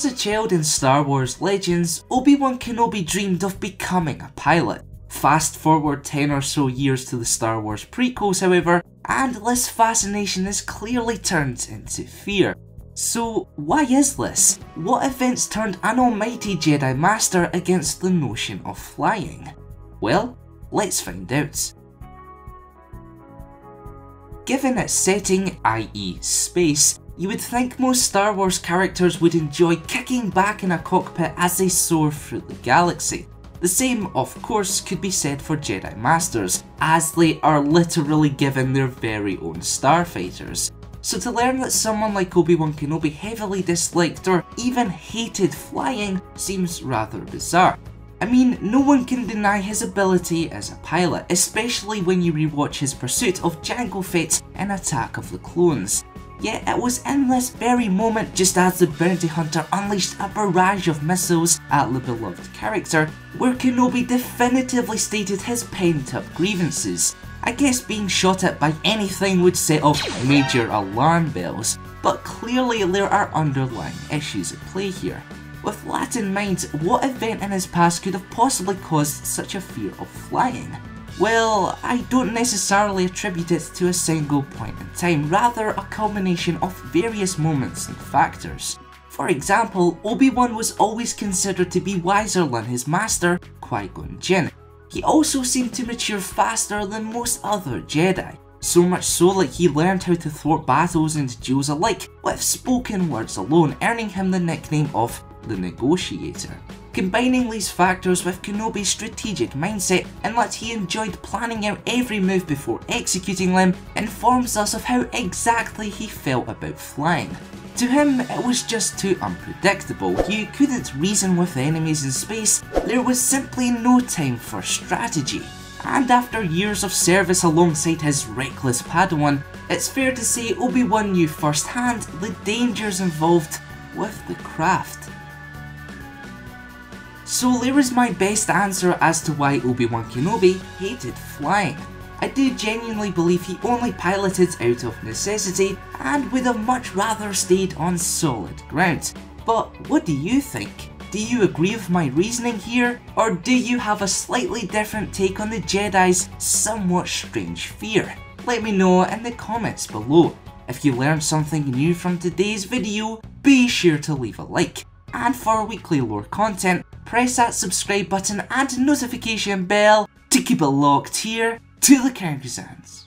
As a child in Star Wars Legends, Obi-Wan Kenobi dreamed of becoming a pilot. Fast forward 10 or so years to the Star Wars prequels, however, and this fascination is clearly turned into fear. So why is this? What events turned an almighty Jedi Master against the notion of flying? Well, let's find out. Given its setting, i.e. space, you would think most Star Wars characters would enjoy kicking back in a cockpit as they soar through the galaxy. The same, of course, could be said for Jedi Masters, as they are literally given their very own starfighters. So to learn that someone like Obi-Wan Kenobi heavily disliked or even hated flying seems rather bizarre. I mean, no one can deny his ability as a pilot, especially when you rewatch his pursuit of Jango Fett in Attack of the Clones. Yet it was in this very moment, just as the bounty hunter unleashed a barrage of missiles at the beloved character, where Kenobi definitively stated his pent-up grievances. I guess being shot at by anything would set off major alarm bells, but clearly there are underlying issues at play here. With that in mind, what event in his past could have possibly caused such a fear of flying? Well, I don't necessarily attribute it to a single point in time, rather a culmination of various moments and factors. For example, Obi-Wan was always considered to be wiser than his master, Qui-Gon Jinn. He also seemed to mature faster than most other Jedi, so much so that he learned how to thwart battles and duels alike with spoken words alone, earning him the nickname of the Negotiator. Combining these factors with Kenobi's strategic mindset and that he enjoyed planning out every move before executing them informs us of how exactly he felt about flying. To him, it was just too unpredictable. You couldn't reason with enemies in space, there was simply no time for strategy. And after years of service alongside his reckless Padawan, it's fair to say Obi-Wan knew firsthand the dangers involved with the craft. So there is my best answer as to why Obi-Wan Kenobi hated flying. I do genuinely believe he only piloted out of necessity and would have much rather stayed on solid ground. But what do you think? Do you agree with my reasoning here, or do you have a slightly different take on the Jedi's somewhat strange fear? Let me know in the comments below. If you learned something new from today's video, be sure to leave a like. And for weekly lore content, press that subscribe button and notification bell to keep it locked here to the Kyrgyzstans.